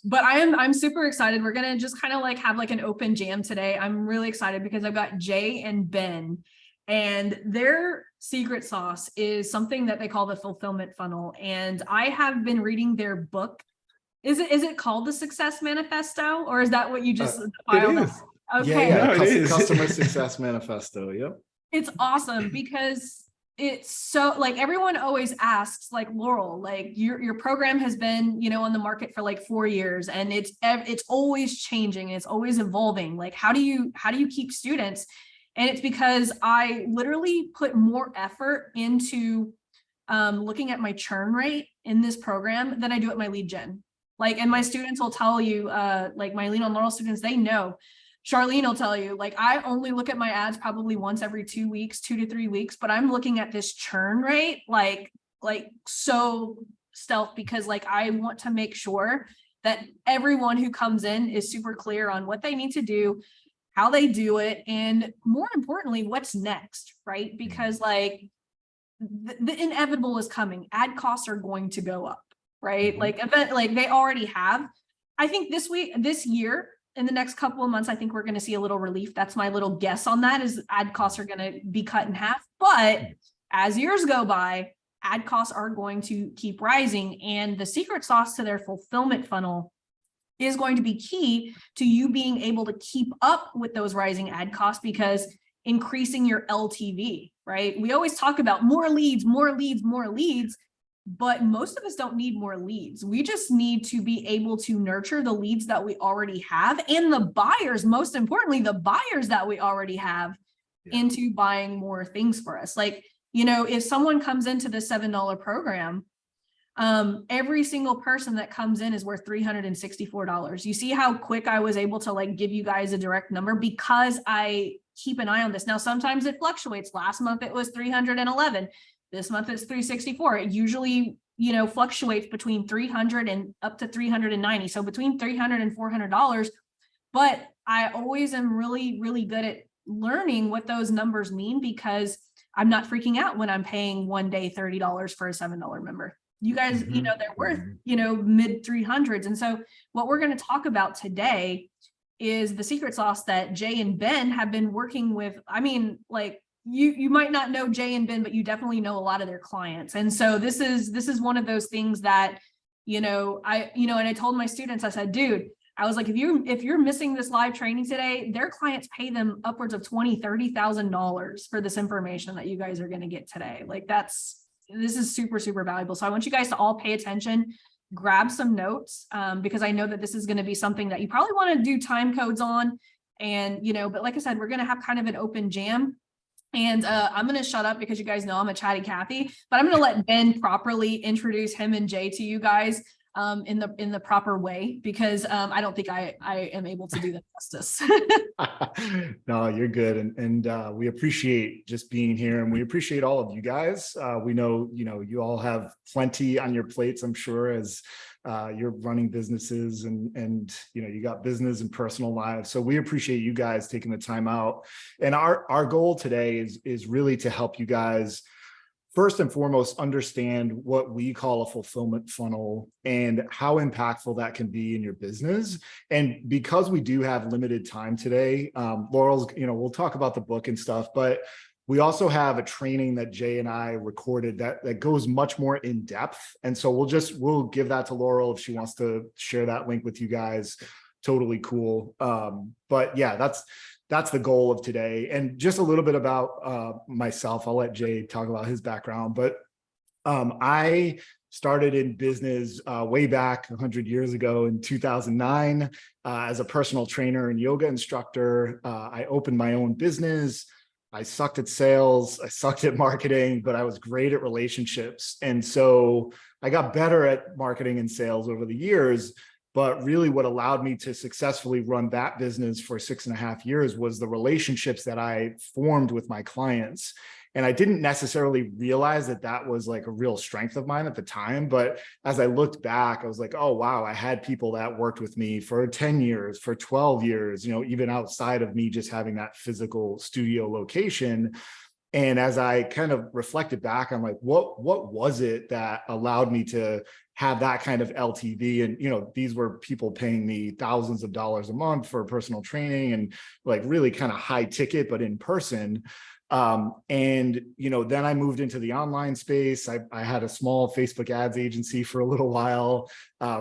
But I'm super excited. We're gonna just kind of like have like an open jam today. I'm really excited because I've got Jay and Ben, and their secret sauce is something that they call the fulfillment funnel. And I have been reading their book. Is it called the Success Manifesto, or is that what you just It filed? is. Okay. Yeah, No, it is. Customer Success Manifesto. Yep. It's awesome because it's so like everyone always asks, like, Laurel, like your program has been, on the market for like 4 years, and it's always changing, it's always evolving. Like, how do you keep students? And it's because I literally put more effort into looking at my churn rate in this program than I do at my lead gen. Like, and my students will tell you, like my Lean on Laurel students, they know. Charlene will tell you, like, I only look at my ads probably once every 2 weeks, 2 to 3 weeks, but I'm looking at this churn rate, like so stealth, because like, I want to make sure that everyone who comes in is super clear on what they need to do, how they do it, and more importantly, what's next, right? Because like the inevitable is coming. Ad costs are going to go up, right? Like they already have. I think this year, in the next couple of months, I think we're going to see a little relief. That's my little guess on that, is ad costs are going to be cut in half. But as years go by, ad costs are going to keep rising. And the secret sauce to their fulfillment funnel is going to be key to you being able to keep up with those rising ad costs, because increasing your LTV, right? We always talk about more leads, more leads, more leads. But most of us don't need more leads. We just need to be able to nurture the leads that we already have, and the buyers, most importantly, the buyers that we already have, into buying more things for us. Like, if someone comes into the $7 program, every single person that comes in is worth $364. You see how quick I was able to like give you guys a direct number, because I keep an eye on this. Now, sometimes it fluctuates. Last month it was 311. This month it's 364. It usually, fluctuates between 300 and up to 390. So between $300 and $400. But I always am really, really good at learning what those numbers mean, because I'm not freaking out when I'm paying one day $30 for a $7 member. You guys, they're worth, mid 300s. And so what we're going to talk about today is the secret sauce that Jay and Ben have been working with. I mean, like, you might not know Jay and Ben, but you definitely know a lot of their clients. And so this is one of those things that, and I told my students, I said, dude, I was like, if you're missing this live training today, their clients pay them upwards of $20,000-$30,000 for this information that you guys are going to get today. Like, this is super, super valuable. So I want you guys to all pay attention, grab some notes, because I know that this is going to be something that you probably want to do time codes on. And, but like I said, we're going to have kind of an open jam. And I'm going to shut up because you guys know I'm a chatty Cathy, but I'm going to let Ben properly introduce him and Jay to you guys in the proper way, because I don't think I am able to do that justice. No, you're good. And we appreciate just being here, and we appreciate all of you guys. We know, you all have plenty on your plates, I'm sure, as you're running businesses and you got business and personal lives. So we appreciate you guys taking the time out. And our goal today is really to help you guys first and foremost understand what we call a fulfillment funnel and how impactful that can be in your business. And because we do have limited time today, Laurel's, we'll talk about the book and stuff, but we also have a training that Jay and I recorded that goes much more in depth. And so we'll give that to Laurel if she wants to share that link with you guys. Totally cool. But yeah, that's the goal of today. And just a little bit about myself. I'll let Jay talk about his background, but I started in business way back 100 years ago in 2009 as a personal trainer and yoga instructor. I opened my own business. I sucked at sales, I sucked at marketing, but I was great at relationships. And so I got better at marketing and sales over the years. But really what allowed me to successfully run that business for 6.5 years was the relationships that I formed with my clients. And I didn't necessarily realize that was like a real strength of mine at the time. But as I looked back, I was like, oh, wow, I had people that worked with me for 10 years, for 12 years, even outside of me just having that physical studio location. And as I kind of reflected back, I'm like, what was it that allowed me to have that kind of LTV. And, these were people paying me thousands of dollars a month for personal training and like really kind of high ticket, but in person. And, then I moved into the online space. I had a small Facebook ads agency for a little while,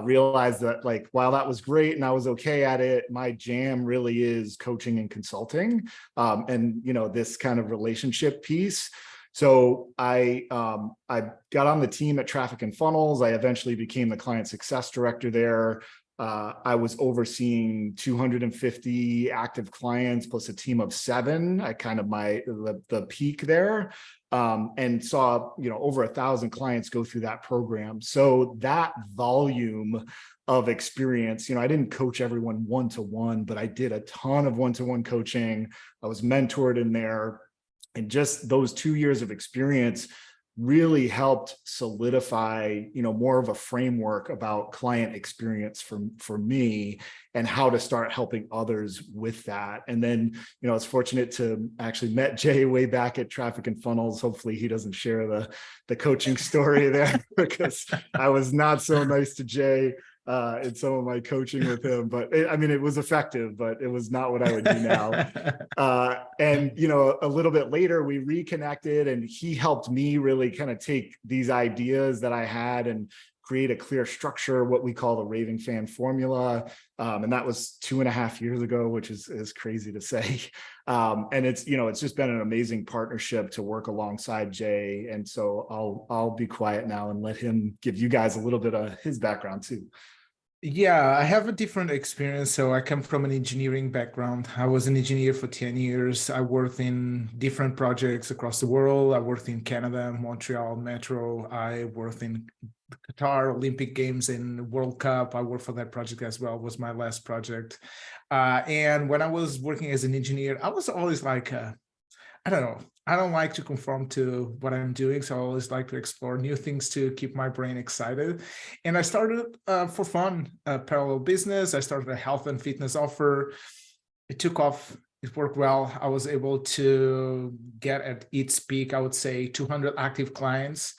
realized that like, while that was great and I was okay at it, my jam really is coaching and consulting, and, this kind of relationship piece. So I got on the team at Traffic and Funnels. I eventually became the client success director there. I was overseeing 250 active clients plus a team of 7. I kind of the peak there, and saw over 1,000 clients go through that program. So that volume of experience, I didn't coach everyone one-to-one, but I did a ton of one-to-one coaching. I was mentored in there, and just those 2 years of experience really helped solidify, more of a framework about client experience for me and how to start helping others with that. And then, I was fortunate to actually met Jay way back at Traffic and Funnels. Hopefully he doesn't share the coaching story there because I was not so nice to Jay in some of my coaching with him, but it was effective, but it was not what I would do now. And, a little bit later we reconnected and he helped me really kind of take these ideas that I had and create a clear structure, what we call the Raving Fan Formula. And that was 2.5 years ago, which is crazy to say. And it's just been an amazing partnership to work alongside Jay. And so I'll be quiet now and let him give you guys a little bit of his background too. Yeah, I have a different experience. So I come from an engineering background. I was an engineer for 10 years. I worked in different projects across the world. I worked in Canada, Montreal Metro. I worked in Qatar Olympic Games and World Cup. I worked for that project as well. It was my last project. And when I was working as an engineer, I was always like, I don't know. I don't like to conform to what I'm doing. So I always like to explore new things to keep my brain excited. And I started for fun, a parallel business. I started a health and fitness offer. It took off. It worked well. I was able to get at its peak, I would say 200 active clients.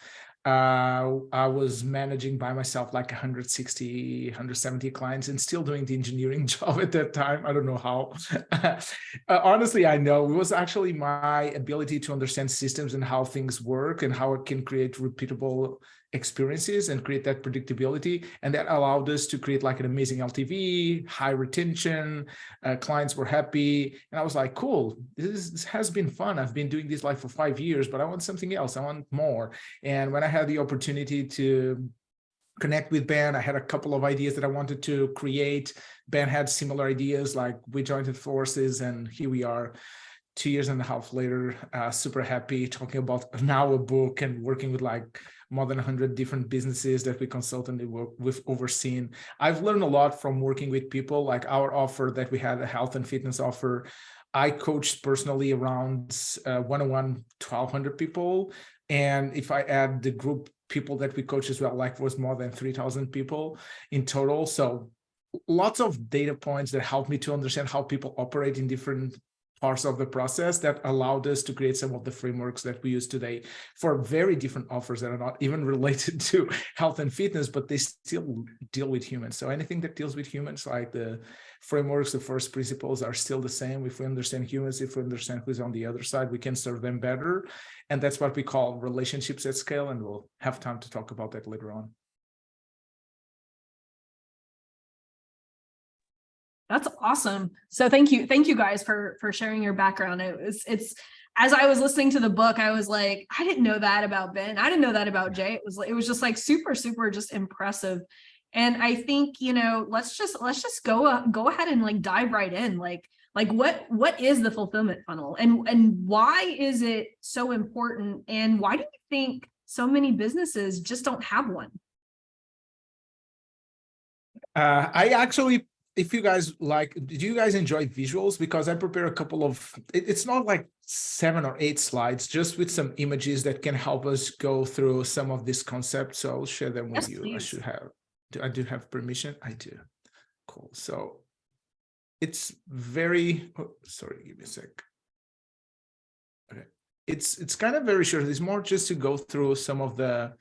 I was managing by myself like 160, 170 clients and still doing the engineering job at that time. I don't know how. Honestly, I know it was actually my ability to understand systems and how things work and how it can create repeatable experiences and create that predictability. And that allowed us to create like an amazing LTV, high retention, clients were happy. And I was like, cool, this has been fun. I've been doing this like for 5 years, but I want something else. I want more. And when I had the opportunity to connect with Ben, I had a couple of ideas that I wanted to create. Ben had similar ideas, like we joined forces and here we are 2.5 years later, super happy talking about now a book and working with like more than 100 different businesses that we consult and we've overseen. I've learned a lot from working with people. Like our offer that we had, a health and fitness offer, I coached personally around one-on-one 1,200 people. And if I add the group people that we coach as well, like was more than 3,000 people in total. So lots of data points that help me to understand how people operate in different parts of the process that allowed us to create some of the frameworks that we use today for very different offers that are not even related to health and fitness, but they still deal with humans. So anything that deals with humans, like the frameworks, the first principles are still the same. If we understand humans, if we understand who's on the other side, we can serve them better. And that's what we call relationships at scale. And we'll have time to talk about that later on. That's awesome. So thank you guys for sharing your background. It's as I was listening to the book, I was like, I didn't know that about Ben. I didn't know that about Jay. It was just like super just impressive. And I think, let's just go ahead and like dive right in. Like what is the fulfillment funnel and why is it so important? And why do you think so many businesses just don't have one? I actually, if you guys like, do you guys enjoy visuals? Because I prepare a couple of, it's not like 7 or 8 slides, just with some images that can help us go through some of these concepts. So I'll share them with you. Please. I do have permission. I do. Cool. So it's very, sorry, give me a sec. Okay. It's kind of very short. It's more just to go through some of the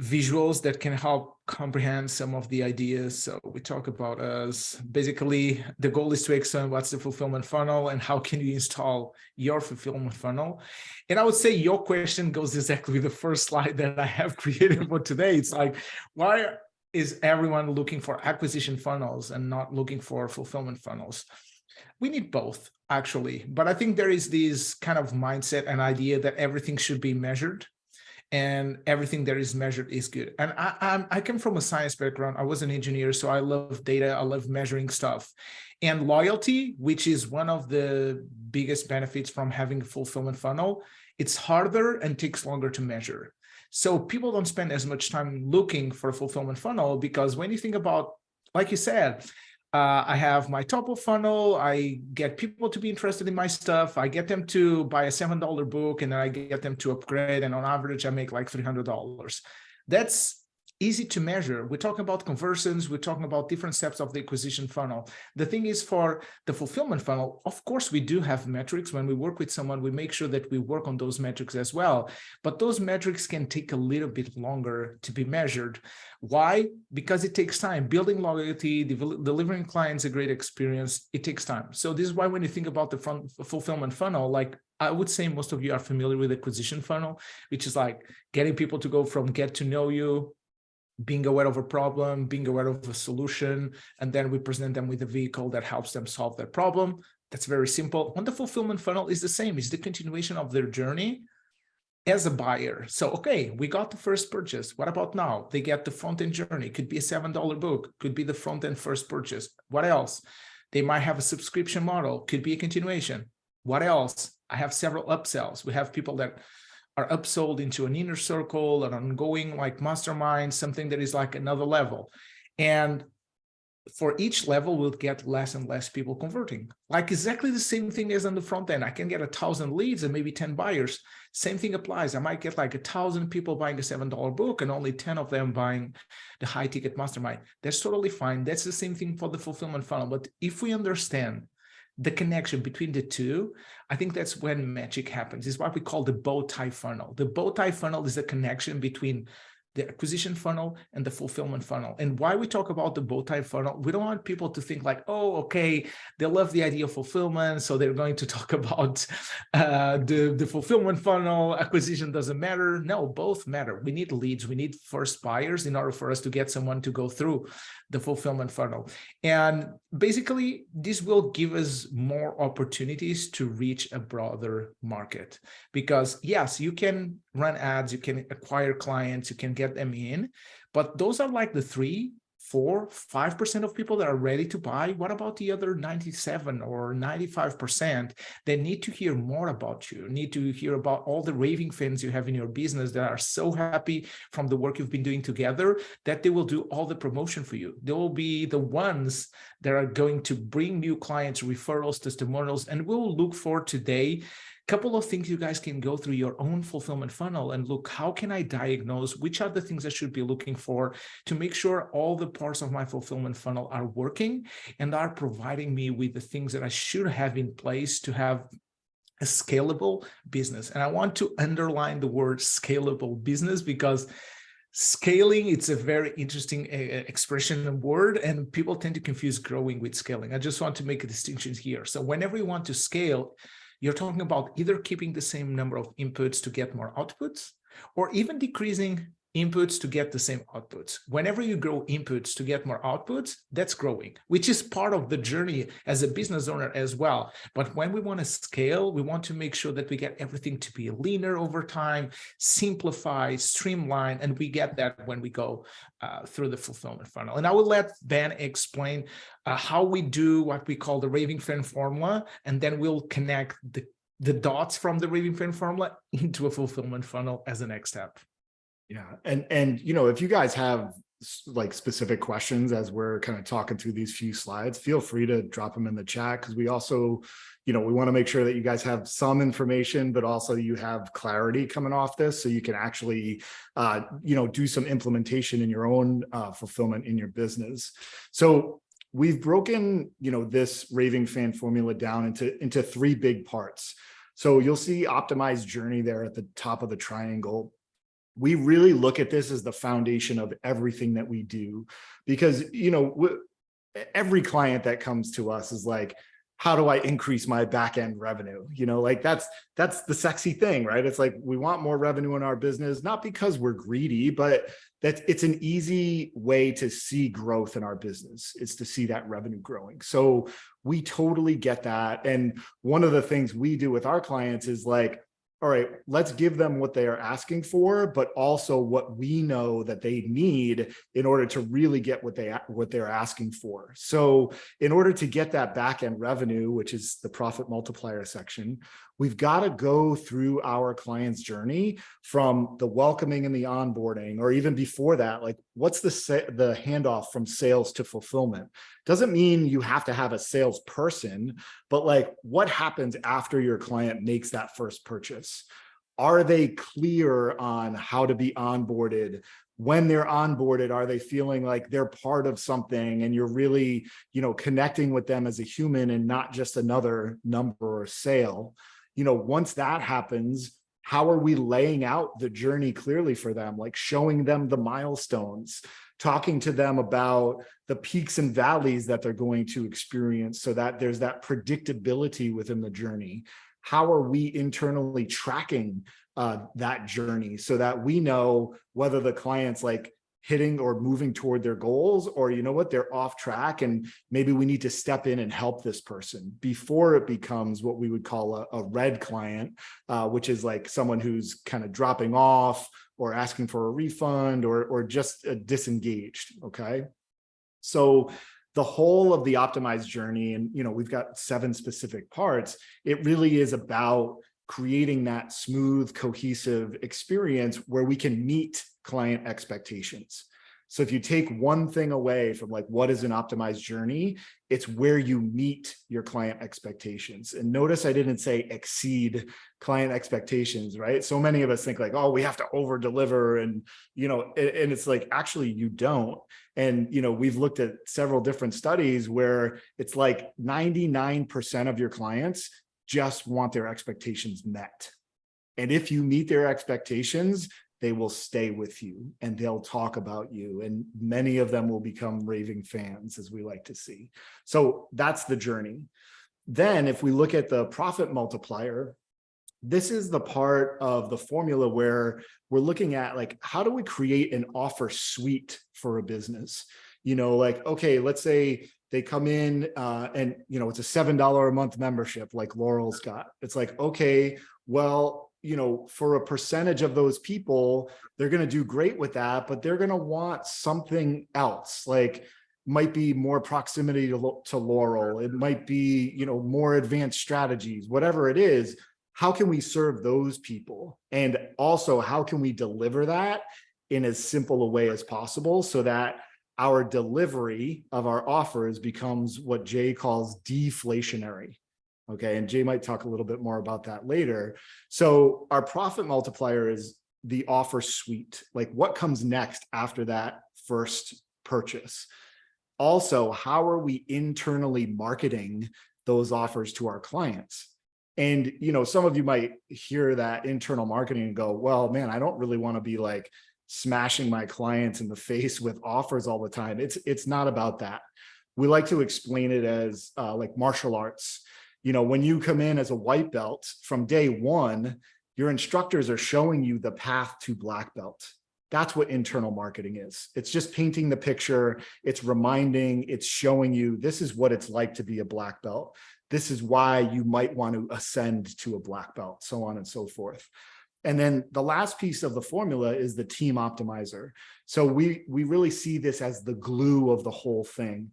visuals that can help comprehend some of the ideas. So we talk about as basically the goal is to explain what's the fulfillment funnel and how can you install your fulfillment funnel. And I would say your question goes exactly with the first slide that I have created for today. It's like, why is everyone looking for acquisition funnels and not looking for fulfillment funnels? We need both, actually. But I think there is this kind of mindset and idea that everything should be measured, and everything that is measured is good. And I come from a science background. I was an engineer, so I love data. I love measuring stuff. And loyalty, which is one of the biggest benefits from having a fulfillment funnel, it's harder and takes longer to measure. So people don't spend as much time looking for a fulfillment funnel, because when you think about, like you said, I have my top of funnel. I get people to be interested in my stuff. I get them to buy a $7 book, and then I get them to upgrade. And on average, I make like $300. That's easy to measure. We're talking about conversions. We're talking about different steps of the acquisition funnel. The thing is, for the fulfillment funnel, of course, we do have metrics. When we work with someone, we make sure that we work on those metrics as well. But those metrics can take a little bit longer to be measured. Why? Because it takes time. Building loyalty, delivering clients a great experience, it takes time. So this is why when you think about the fulfillment funnel, like I would say most of you are familiar with acquisition funnel, which is like getting people to go from get to know you, being aware of a problem, being aware of a solution, and then we present them with a vehicle that helps them solve that problem. That's very simple. On the fulfillment funnel is the same. It's the continuation of their journey as a buyer. So, okay, we got the first purchase. What about now? They get the front-end journey. Could be a $7 book, could be the front-end first purchase. What else? They might have a subscription model, could be a continuation. What else? I have several upsells. We have people that are upsold into an inner circle, an ongoing like mastermind, something that is like another level. And for each level, we'll get less and less people converting. Like exactly the same thing as on the front end. I can get 1,000 leads and maybe 10 buyers. Same thing applies. I might get like 1,000 people buying a $7 book and only 10 of them buying the high ticket mastermind. That's totally fine. That's the same thing for the fulfillment funnel. But if we understand the connection between the two, I think that's when magic happens. It's what we call the bow tie funnel. The bow tie funnel is the connection between the acquisition funnel and the fulfillment funnel. And why we talk about the bow tie funnel, we don't want people to think like, oh, okay, they love the idea of fulfillment, so they're going to talk about the fulfillment funnel, acquisition doesn't matter. No, both matter. We need leads, we need first buyers in order for us to get someone to go through the fulfillment funnel. And basically, this will give us more opportunities to reach a broader market. Because yes, you can run ads, you can acquire clients, you can get them in, but those are like the 3, 4, 5% of people that are ready to buy. What about the other 97 or 95% that need to hear more about you, need to hear about all the raving fans you have in your business that are so happy from the work you've been doing together that they will do all the promotion for you. They will be the ones that are going to bring new clients, referrals, testimonials, and we'll look for today couple of things you guys can go through your own fulfillment funnel and look, how can I diagnose which are the things I should be looking for to make sure all the parts of my fulfillment funnel are working and are providing me with the things that I should have in place to have a scalable business. And I want to underline the word scalable business because scaling, it's a very interesting expression and word, and people tend to confuse growing with scaling. I just want to make a distinction here. So whenever you want to scale, you're talking about either keeping the same number of inputs to get more outputs, or even decreasing inputs to get the same outputs. Whenever you grow inputs to get more outputs, that's growing, which is part of the journey as a business owner as well. But when we want to scale, we want to make sure that we get everything to be leaner over time, simplify, streamline, and we get that when we go through the fulfillment funnel. And I will let Ben explain how we do what we call the raving fan formula, and then we'll connect the dots from the raving fan formula into a fulfillment funnel as the next step. Yeah. And, you know, if you guys have like specific questions as we're kind of talking through these few slides, feel free to drop them in the chat. Cause we also, you know, we want to make sure that you guys have some information, but also you have clarity coming off this. So you can actually, you know, do some implementation in your own fulfillment in your business. So we've broken, you know, this raving fan formula down into 3 big parts. So you'll see optimized journey there at the top of the triangle. we really look at this as the foundation of everything that we do, because, every client that comes to us is like, how do I increase my back end revenue? Like that's the sexy thing, right? It's like, we want more revenue in our business, not because we're greedy, but that it's an easy way to see growth in our business. It's to see that revenue growing. So we totally get that. And one of the things we do with our clients is like, all right, let's give them what they are asking for, but also what we know that they need in order to really get what they're asking for. So in order to get that back end revenue, which is the profit multiplier section, we've got to go through our client's journey from the welcoming and the onboarding, or even before that, like what's the handoff from sales to fulfillment. Doesn't mean you have to have a salesperson, but like what happens after your client makes that first purchase? Are they clear on how to be onboarded? When they're onboarded, are they feeling like they're part of something and you're really, connecting with them as a human and not just another number or sale? Once that happens, how are we laying out the journey clearly for them? Like showing them the milestones, talking to them about the peaks and valleys that they're going to experience so that there's that predictability within the journey. How are we internally tracking that journey so that we know whether the client's like hitting or moving toward their goals, or they're off track and maybe we need to step in and help this person before it becomes what we would call a red client, which is like someone who's kind of dropping off or asking for a refund or just disengaged. Okay. So the whole of the optimized journey, and we've got 7 specific parts, it really is about creating that smooth, cohesive experience where we can meet client expectations. So if you take one thing away from like what is an optimized journey, it's where you meet your client expectations. And notice I didn't say exceed client expectations, right? So many of us think like, oh, we have to over deliver, and and it's like, actually you don't. And we've looked at several different studies where it's like 99% of your clients just want their expectations met. And if you meet their expectations, they will stay with you and they'll talk about you. And many of them will become raving fans, as we like to see. So that's the journey. Then if we look at the profit multiplier, this is the part of the formula where we're looking at like, how do we create an offer suite for a business? Like, okay, let's say they come in and, it's a $7 a month membership like Laurel's got. It's like, okay, well, for a percentage of those people, they're going to do great with that, but they're going to want something else. Like might be more proximity to Laurel. It might be, more advanced strategies, whatever it is. How can we serve those people? And also, how can we deliver that in as simple a way as possible so that our delivery of our offers becomes what Jay calls deflationary? Okay, and Jay might talk a little bit more about that later. So our profit multiplier is the offer suite, like what comes next after that first purchase. Also, how are we internally marketing those offers to our clients? And, some of you might hear that internal marketing and go, well, man, I don't really want to be like smashing my clients in the face with offers all the time. It's not about that. We like to explain it as like martial arts. When you come in as a white belt, from day one, your instructors are showing you the path to black belt. That's what internal marketing is. It's just painting the picture. It's reminding, it's showing you, this is what it's like to be a black belt. This is why you might want to ascend to a black belt, so on and so forth. And then the last piece of the formula is the team optimizer. So we really see this as the glue of the whole thing.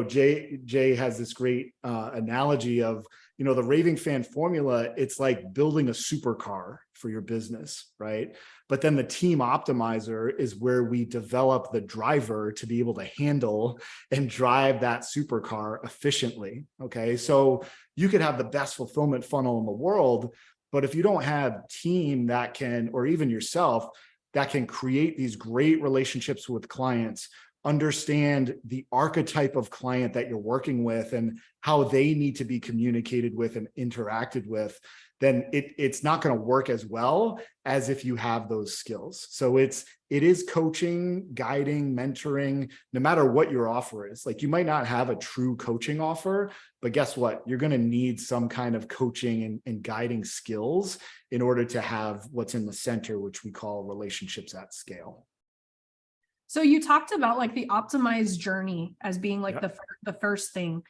Jay has this great analogy of, the raving fan formula. It's like building a supercar for your business, right? But then the team optimizer is where we develop the driver to be able to handle and drive that supercar efficiently. Okay, so you could have the best fulfillment funnel in the world, but if you don't have team that can, or even yourself, that can create these great relationships with clients, understand the archetype of client that you're working with and how they need to be communicated with and interacted with, then it's not going to work as well as if you have those skills. So it is coaching, guiding, mentoring, no matter what your offer is. Like, you might not have a true coaching offer, but guess what? You're going to need some kind of coaching and guiding skills in order to have what's in the center, which we call relationships at scale. So you talked about like the optimized journey as being like the first thing.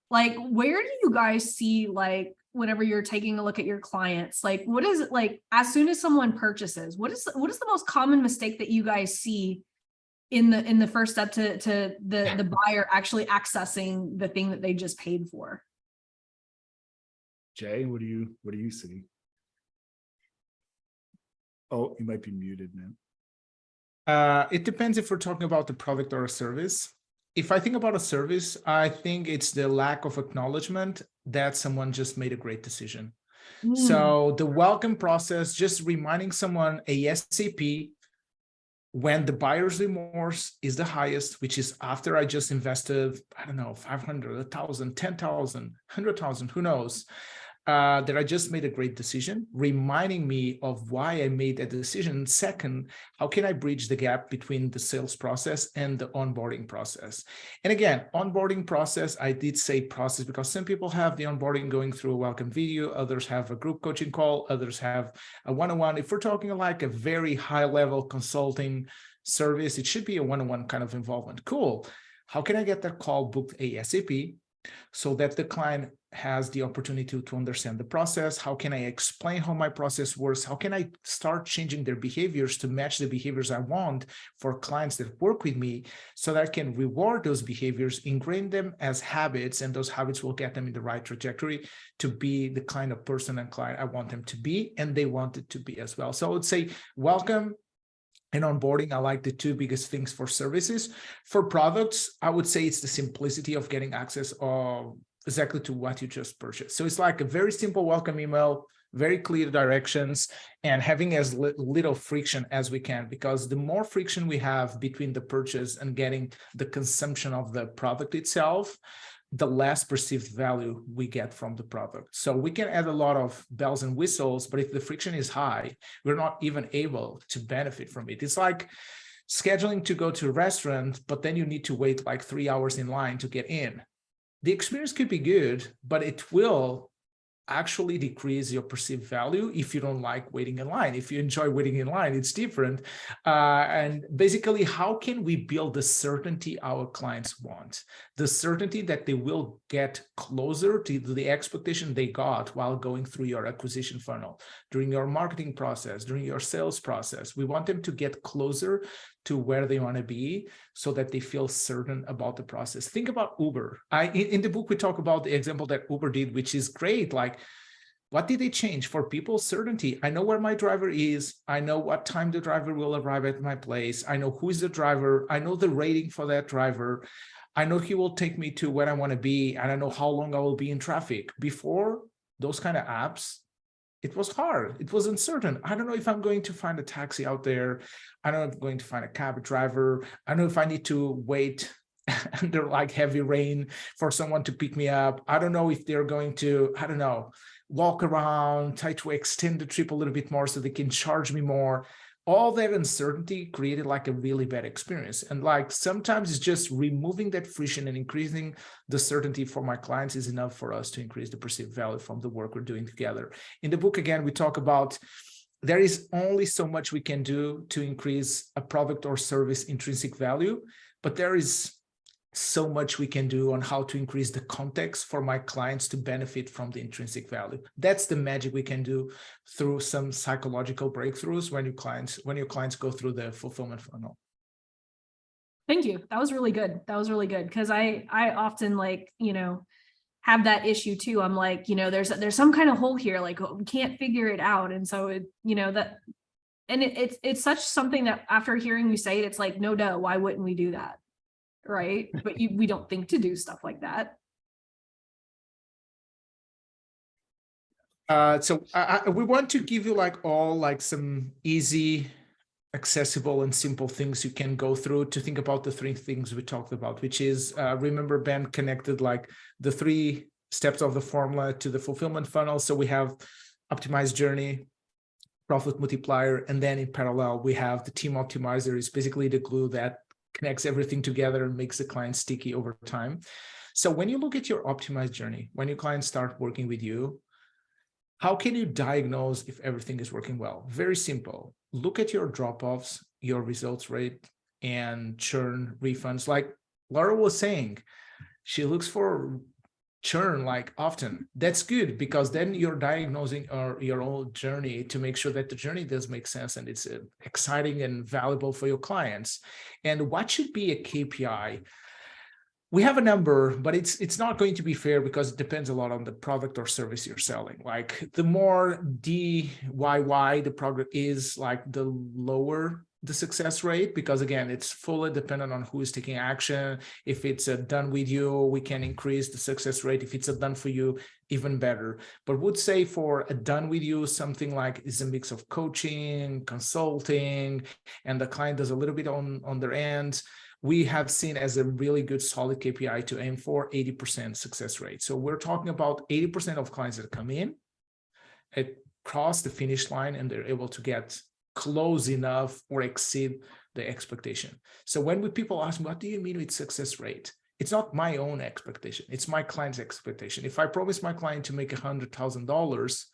Like, where do you guys see, like, whenever you're taking a look at your clients, like, what is it like as soon as someone purchases, what is the most common mistake that you guys see in the first step to the buyer actually accessing the thing that they just paid for? Jay, what do you see? Oh, you might be muted, man. It depends if we're talking about the product or a service. If I think about a service, I think it's the lack of acknowledgement that someone just made a great decision. So the welcome process, just reminding someone ASAP when the buyer's remorse is the highest, which is after I just invested, I don't know, 500, 1,000, 10,000, 100,000, who knows, that I just made a great decision, reminding me of why I made that decision. Second, how can I bridge the gap between the sales process and the onboarding process? And again, onboarding process, I did say process because some people have the onboarding going through a welcome video, others have a group coaching call, others have a one-on-one. If we're talking like a very high-level consulting service, it should be a one-on-one kind of involvement. Cool. How can I get that call booked ASAP so that the client has the opportunity to understand the process? How can I explain how my process works? How can I start changing their behaviors to match the behaviors I want for clients that work with me, so that I can reward those behaviors, ingrain them as habits, and those habits will get them in the right trajectory to be the kind of person and client I want them to be, and they want it to be as well. So I would say welcome and onboarding, I like the two biggest things for services. For products, I would say it's the simplicity of getting access exactly to what you just purchased. So it's like a very simple welcome email, very clear directions, and having as little friction as we can, because the more friction we have between the purchase and getting the consumption of the product itself, the less perceived value we get from the product. So we can add a lot of bells and whistles, but if the friction is high, we're not even able to benefit from it. It's like scheduling to go to a restaurant, but then you need to wait like 3 hours in line to get in. The experience could be good, but it will actually decrease your perceived value if you don't like waiting in line. If you enjoy waiting in line, it's different. And basically, how can we build the certainty our clients want? The certainty that they will get closer to the expectation they got while going through your acquisition funnel, during your marketing process, during your sales process. We want them to get closer to where they want to be so that they feel certain about the process. Think about Uber. In the book, we talk about the example that Uber did, which is great. Like, what did they change for people? Certainty. I know where my driver is. I know what time the driver will arrive at my place. I know who is the driver. I know the rating for that driver. I know he will take me to where I want to be, and I know how long I will be in traffic. Before those kind of apps, it was hard. It was uncertain. I don't know if I'm going to find a taxi out there. I don't know if I'm going to find a cab driver. I don't know if I need to wait under like heavy rain for someone to pick me up. I don't know if they're going to, I don't know, walk around, try to extend the trip a little bit more so they can charge me more. All that uncertainty created like a really bad experience. And like sometimes it's just removing that friction and increasing the certainty for my clients is enough for us to increase the perceived value from the work we're doing together. In the book, again, we talk about there is only so much we can do to increase a product or service intrinsic value, but there is so much we can do on how to increase the context for my clients to benefit from the intrinsic value. That's the magic we can do through some psychological breakthroughs when your clients go through the fulfillment funnel. Thank you. That was really good. That was really good. Because I often have that issue too. I'm like, there's some kind of hole here, like we can't figure it out. And so it's such something that after hearing you say it, it's like, no, why wouldn't we do that? Right. But we don't think to do stuff like that. So we want to give you some easy, accessible and simple things you can go through to think about the three things we talked about, which is, remember Ben connected like the 3 steps of the formula to the fulfillment funnel. So we have optimized journey, profit multiplier, and then in parallel, we have the team optimizer. Is basically the glue that connects everything together and makes the client sticky over time. So when you look at your optimized journey, when your clients start working with you, how can you diagnose if everything is working well? Very simple. Look at your drop-offs, your results rate, and churn refunds. Like Laura was saying, she looks for churn like often. That's good, because then you're diagnosing your own journey to make sure that the journey does make sense and it's exciting and valuable for your clients. And what should be a KPI? We have a number, but it's not going to be fair because it depends a lot on the product or service you're selling. Like the more DIY the product is, like the lower the success rate, because again, it's fully dependent on who is taking action. If it's a done with you, we can increase the success rate. If it's a done for you, even better. But would say for a done with you, something like is a mix of coaching, consulting, and the client does a little bit on their end. We have seen as a really good solid KPI to aim for 80% success rate. So we're talking about 80% of clients that come in, cross the finish line, and they're able to get close enough or exceed the expectation. So when people ask me, what do you mean with success rate? It's not my own expectation. It's my client's expectation. If I promise my client to make $100,000,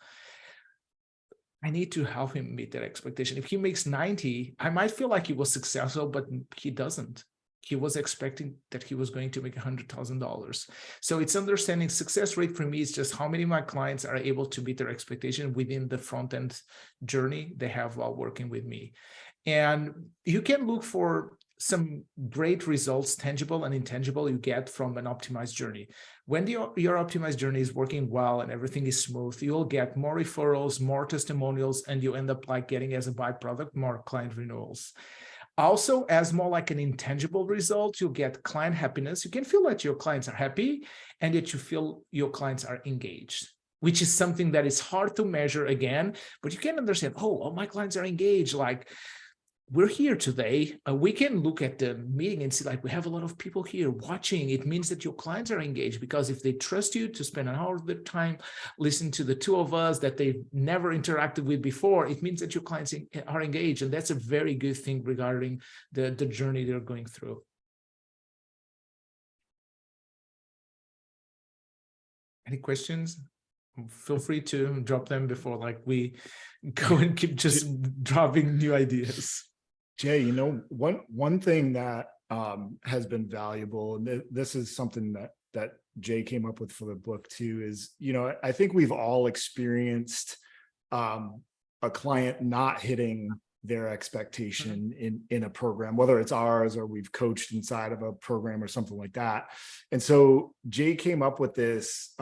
I need to help him meet that expectation. If he makes 90, I might feel like he was successful, but he doesn't. He was expecting that he was going to make $100,000. So it's understanding success rate for me is just how many of my clients are able to meet their expectation within the front end journey they have while working with me. And you can look for some great results, tangible and intangible, you get from an optimized journey. When your optimized journey is working well and everything is smooth, you'll get more referrals, more testimonials, and you end up like getting as a byproduct more client renewals. Also, as more like an intangible result, you'll get client happiness. You can feel that your clients are happy and that you feel your clients are engaged, which is something that is hard to measure again, but you can understand, oh, all my clients are engaged. Like, we're here today. We can look at the meeting and see like we have a lot of people here watching. It means that your clients are engaged, because if they trust you to spend an hour of their time listening to the two of us that they've never interacted with before, it means that your clients are engaged. And that's a very good thing regarding the journey they're going through. Any questions? Feel free to drop them before like we go and keep just dropping new ideas. Jay, you know, one thing that has been valuable, and this is something that Jay came up with for the book too, is, you know, I think we've all experienced a client not hitting their expectation in a program, whether it's ours or we've coached inside of a program or something like that. And so Jay came up with this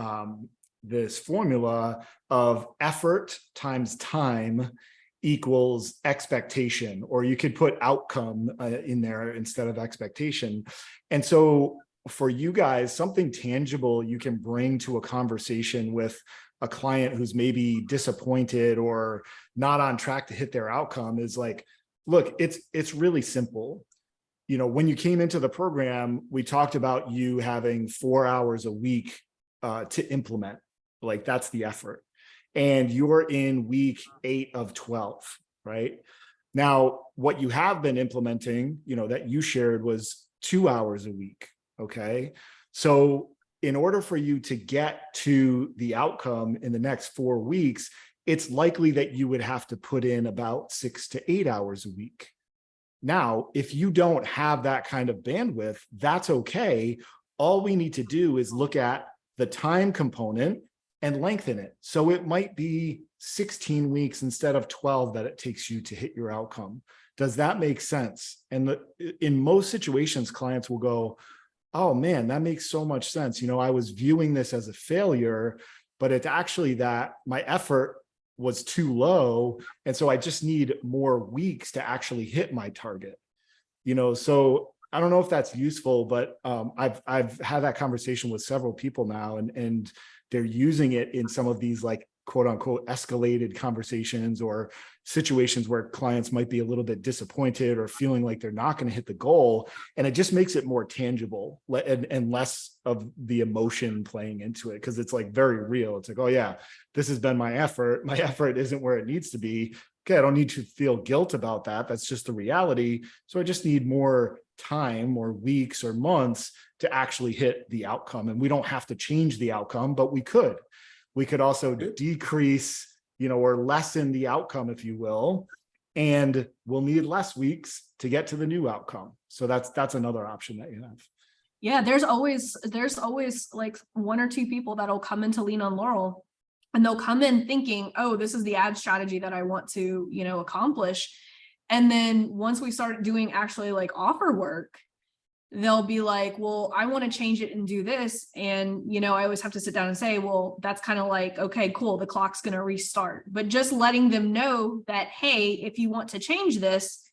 this formula of effort times time equals expectation, or you could put outcome in there instead of expectation. And so for you guys, something tangible you can bring to a conversation with a client who's maybe disappointed or not on track to hit their outcome is like, look, it's really simple. You know, when you came into the program, we talked about you having 4 hours a week to implement. Like, that's the effort. And you're in week 8 of 12, right? Now, what you have been implementing, you know, that you shared was 2 hours a week, okay? So in order for you to get to the outcome in the next 4 weeks, it's likely that you would have to put in about 6 to 8 hours a week. Now, if you don't have that kind of bandwidth, that's okay. All we need to do is look at the time component and lengthen it. So it might be 16 weeks instead of 12 that it takes you to hit your outcome. Does that make sense? And in most situations, clients will go, oh man, that makes so much sense. You know, I was viewing this as a failure, but it's actually that my effort was too low. And so I just need more weeks to actually hit my target. You know, so I don't know if that's useful, but I've had that conversation with several people now, and they're using it in some of these like quote unquote escalated conversations or situations where clients might be a little bit disappointed or feeling like they're not going to hit the goal. And it just makes it more tangible and less of the emotion playing into it, because it's like very real. It's like, oh yeah, this has been my effort. My effort isn't where it needs to be. Okay, I don't need to feel guilt about that. That's just the reality. So I just need more time or weeks or months to actually hit the outcome. And we don't have to change the outcome, but we could. We could also decrease, or lessen the outcome, if you will, and we'll need less weeks to get to the new outcome. So that's another option that you have. Yeah, there's always like one or two people that'll come in to lean on Laurel, and they'll come in thinking, oh, this is the ad strategy that I want to, accomplish. And then once we start doing actually like offer work, they'll be like, well, I want to change it and do this. And, I always have to sit down and say, well, that's kind of like, okay, cool, the clock's going to restart. But just letting them know that, hey, if you want to change this,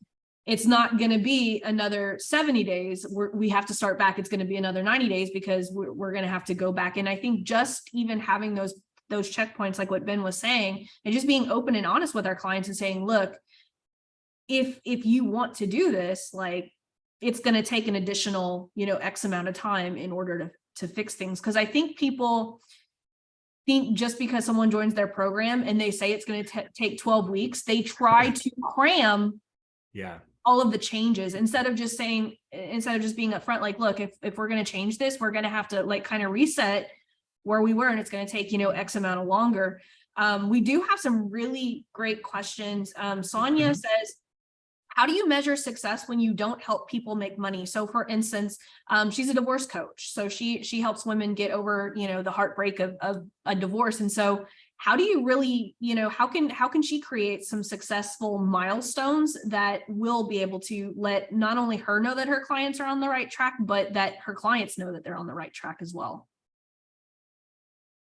it's not going to be another 70 days. We have to start back. It's going to be another 90 days because we're going to have to go back. And I think just even having those checkpoints, like what Ben was saying, and just being open and honest with our clients and saying, look, if you want to do this, like, it's going to take an additional, X amount of time in order to fix things. Because I think people think just because someone joins their program and they say it's going to take 12 weeks, they try to cram all of the changes instead of just being upfront, like, look, if we're going to change this, we're going to have to like kind of reset where we were, and it's going to take, X amount of longer. We do have some really great questions. Sonia says, how do you measure success when you don't help people make money? So for instance, she's a divorce coach. So she helps women get over, the heartbreak of a divorce. And so how do you really, how can she create some successful milestones that will be able to let not only her know that her clients are on the right track, but that her clients know that they're on the right track as well?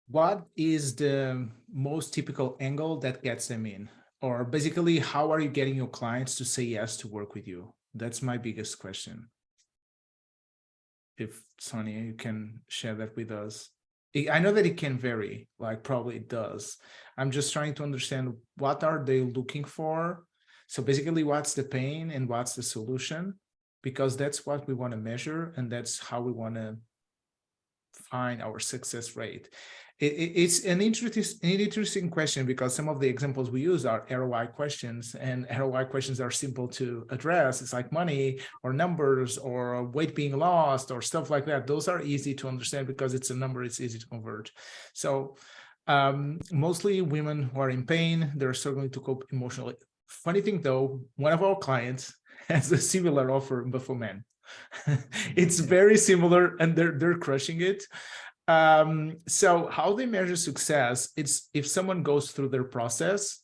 What is the most typical angle that gets them in? Or basically, how are you getting your clients to say yes to work with you? That's my biggest question. If Sonia, you can share that with us. I know that it can vary, like probably it does. I'm just trying to understand, what are they looking for? So basically, what's the pain and what's the solution? Because that's what we want to measure, and that's how we want to find our success rate. It's an interesting question, because some of the examples we use are ROI questions, and ROI questions are simple to address. It's like money or numbers or weight being lost or stuff like that. Those are easy to understand because it's a number, it's easy to convert. So mostly women who are in pain, they're struggling to cope emotionally. Funny thing though, one of our clients has a similar offer, but for men. It's very similar, and they're crushing it. So how they measure success, it's if someone goes through their process,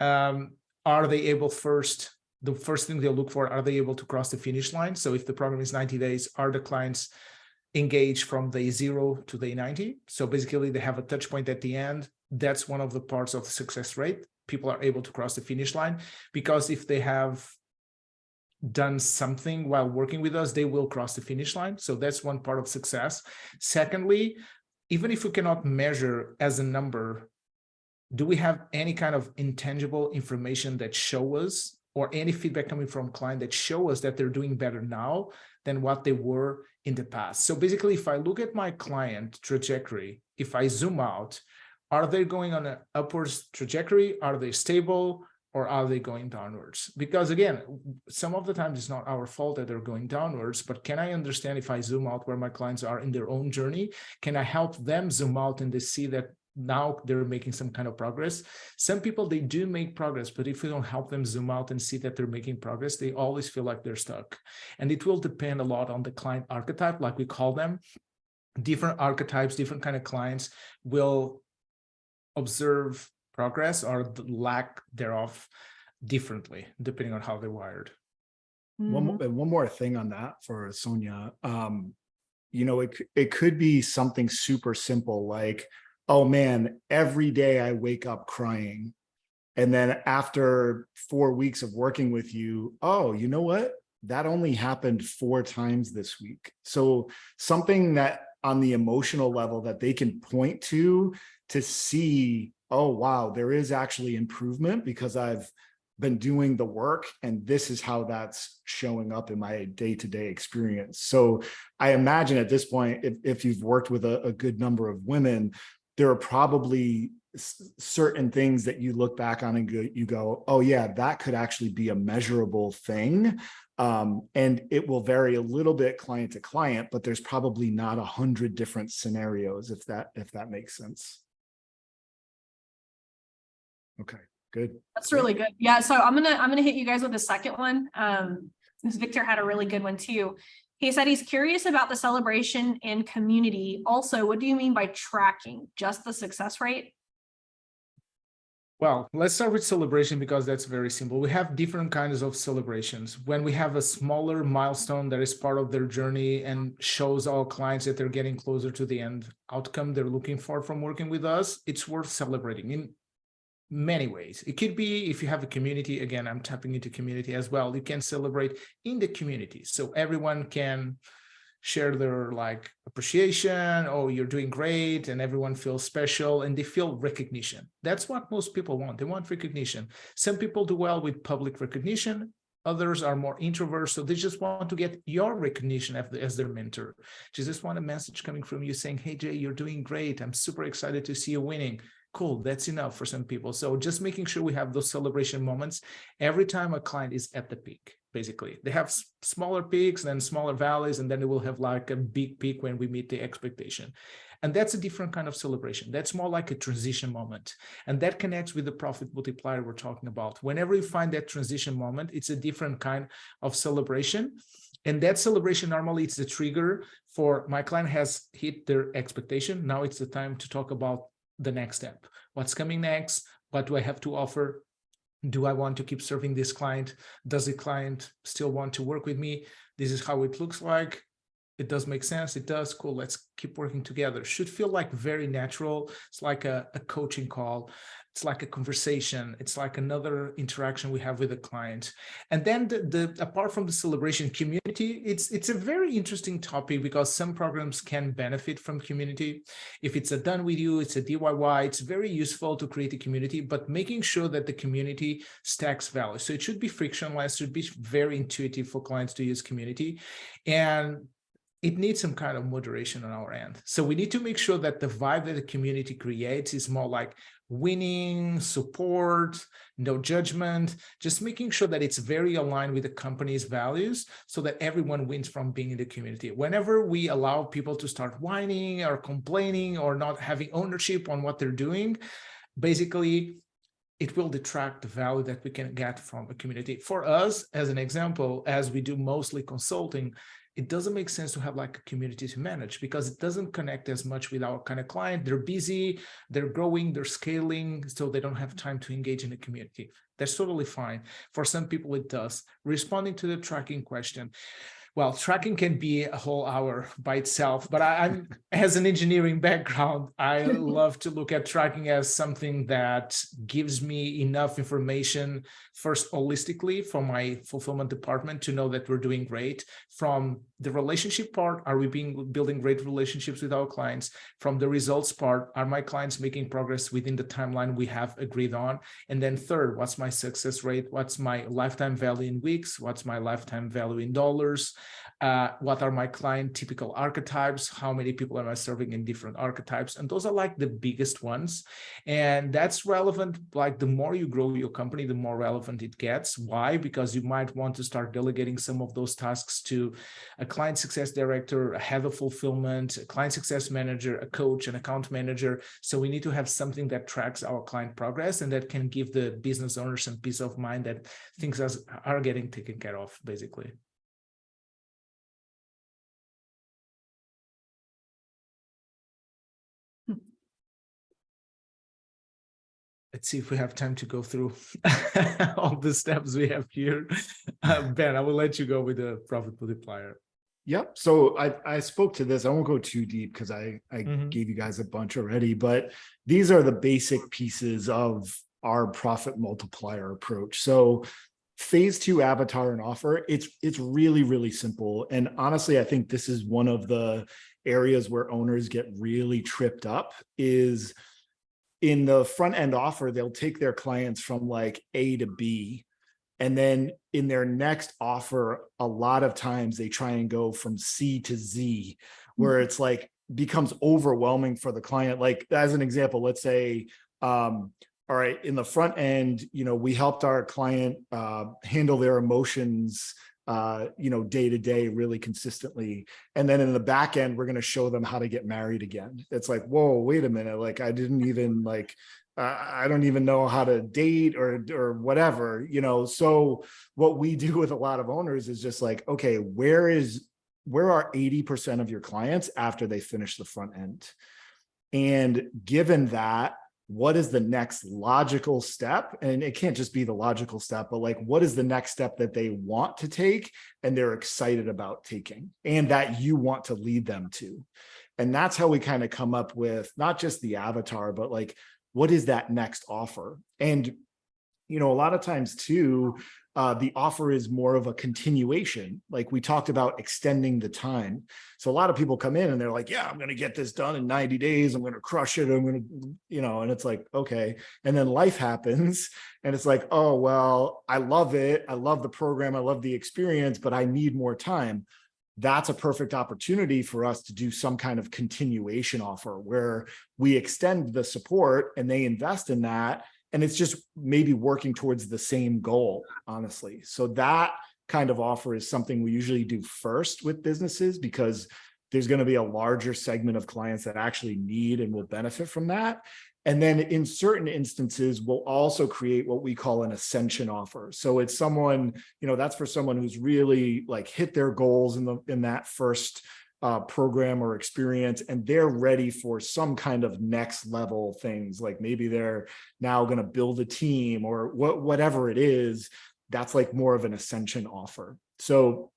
are they able the first thing they'll look for, are they able to cross the finish line? So if the program is 90 days, are the clients engaged from day 0 to day 90? So basically they have a touch point at the end. That's one of the parts of the success rate. People are able to cross the finish line, because if they have done something while working with us, they will cross the finish line. So that's one part of success. Secondly, even if we cannot measure as a number, do we have any kind of intangible information that show us, or any feedback coming from client that show us that they're doing better now than what they were in the past? So basically, if I look at my client trajectory, if I zoom out, are they going on an upwards trajectory? Are they stable? Or are they going downwards? Because again, some of the times it's not our fault that they're going downwards, but can I understand, if I zoom out where my clients are in their own journey, can I help them zoom out and they see that now they're making some kind of progress? Some people, they do make progress, but if we don't help them zoom out and see that they're making progress, they always feel like they're stuck. And it will depend a lot on the client archetype, like we call them. Different archetypes, different kind of clients will observe progress or the lack thereof differently, depending on how they're wired. One more thing on that for Sonia. It could be something super simple, like, oh man, every day I wake up crying. And then after 4 weeks of working with you, oh, you know what? That only happened 4 times this week. So something that on the emotional level that they can point to see, oh, wow, there is actually improvement because I've been doing the work and this is how that's showing up in my day-to-day experience. So I imagine at this point, if you've worked with a good number of women, there are probably certain things that you look back on and you go, oh yeah, that could actually be a measurable thing. And it will vary a little bit client to client, but there's probably not 100 different scenarios, if that makes sense. Okay, good. That's really good. Yeah. So I'm gonna hit you guys with a second one. This Victor had a really good one too. He said he's curious about the celebration and community. Also, what do you mean by tracking? Just the success rate? Well, let's start with celebration because that's very simple. We have different kinds of celebrations. When we have a smaller milestone that is part of their journey and shows our clients that they're getting closer to the end outcome they're looking for from working with us, it's worth celebrating in many ways. It could be if you have a community, again, I'm tapping into community as well. You can celebrate in the community. So everyone can share their like appreciation, oh, you're doing great, and everyone feels special and they feel recognition. That's what most people want. They want recognition. Some people do well with public recognition. Others are more introverts, so they just want to get your recognition as their mentor. They just want a message coming from you saying, hey, Jay, you're doing great. I'm super excited to see you winning. Cool, that's enough for some people. So just making sure we have those celebration moments every time a client is at the peak. Basically, they have smaller peaks, then smaller valleys, and then they will have like a big peak when we meet the expectation. And that's a different kind of celebration. That's more like a transition moment. And that connects with the profit multiplier we're talking about. Whenever you find that transition moment, it's a different kind of celebration. And that celebration, normally it's the trigger for my client has hit their expectation. Now it's the time to talk about the next step. What's coming next? What do I have to offer? Do I want to keep serving this client? Does the client still want to work with me? This is how it looks like. It does make sense. It does. Cool. Let's keep working together. Should feel like very natural. It's like a coaching call. It's like a conversation. It's like another interaction we have with a client. And then apart from the celebration community, it's a very interesting topic because some programs can benefit from community. If it's a done with you, it's a DIY, it's very useful to create a community, but making sure that the community stacks value. So it should be frictionless, should be very intuitive for clients to use community. And it needs some kind of moderation on our end. So we need to make sure that the vibe that the community creates is more like winning, support, no judgment, just making sure that it's very aligned with the company's values so that everyone wins from being in the community. Whenever we allow people to start whining or complaining or not having ownership on what they're doing, basically, it will detract the value that we can get from a community. For us, as an example, as we do mostly consulting, it doesn't make sense to have like a community to manage because it doesn't connect as much with our kind of client. They're busy, they're growing, they're scaling, so they don't have time to engage in a community. That's totally fine. For some people, it does. Responding to the tracking question. Well, tracking can be a whole hour by itself, but I'm as an engineering background, I love to look at tracking as something that gives me enough information, first holistically from my fulfillment department to know that we're doing great. From the relationship part, are we building great relationships with our clients? From the results part, are my clients making progress within the timeline we have agreed on? And then third, what's my success rate? What's my lifetime value in weeks? What's my lifetime value in dollars? What are my client typical archetypes? How many people am I serving in different archetypes? And those are like the biggest ones. And that's relevant. Like the more you grow your company, the more relevant it gets. Why? Because you might want to start delegating some of those tasks to a client success director, a head of fulfillment, a client success manager, a coach, an account manager. So we need to have something that tracks our client progress and that can give the business owner some peace of mind that things are getting taken care of, basically. Let's see if we have time to go through all the steps we have here. Ben, I will let you go with the profit multiplier. Yep. So I spoke to this. I won't go too deep because I gave you guys a bunch already, but these are the basic pieces of our profit multiplier approach. So phase 2 avatar and offer, it's really, really simple. And honestly, I think this is one of the areas where owners get really tripped up is in the front end offer, they'll take their clients from like A to B. And then in their next offer, a lot of times they try and go from C to Z, where it's like becomes overwhelming for the client. Like as an example, let's say, all right, in the front end, we helped our client handle their emotions, day to day really consistently. And then in the back end, we're going to show them how to get married again. It's like, whoa, wait a minute. Like I didn't even I don't even know how to date or whatever, So what we do with a lot of owners is just like, okay, where are 80% of your clients after they finish the front end? And given that, what is the next logical step? And it can't just be the logical step, but like, what is the next step that they want to take and they're excited about taking and that you want to lead them to? And that's how we kind of come up with not just the avatar, but like, what is that next offer? And, a lot of times too, the offer is more of a continuation. Like we talked about extending the time. So a lot of people come in and they're like, yeah, I'm going to get this done in 90 days. I'm going to crush it. I'm going to, and it's like, okay. And then life happens and it's like, oh, well, I love it. I love the program. I love the experience, but I need more time. That's a perfect opportunity for us to do some kind of continuation offer where we extend the support and they invest in that. And it's just maybe working towards the same goal, honestly. So that kind of offer is something we usually do first with businesses because there's going to be a larger segment of clients that actually need and will benefit from that. And then in certain instances, we'll also create what we call an ascension offer. So it's someone, that's for someone who's really like hit their goals in that first program or experience, and they're ready for some kind of next level things. Like maybe they're now going to build a team or whatever it is. That's like more of an ascension offer. So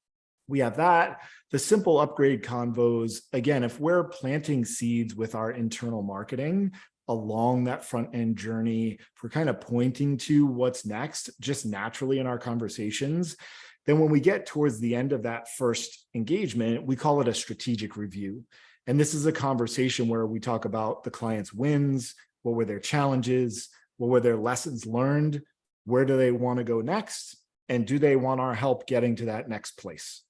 we have that. The simple upgrade convos, again, if we're planting seeds with our internal marketing along that front end journey, if we're kind of pointing to what's next, just naturally in our conversations, then when we get towards the end of that first engagement, we call it a strategic review. And this is a conversation where we talk about the client's wins, what were their challenges, what were their lessons learned, where do they want to go next, and do they want our help getting to that next place?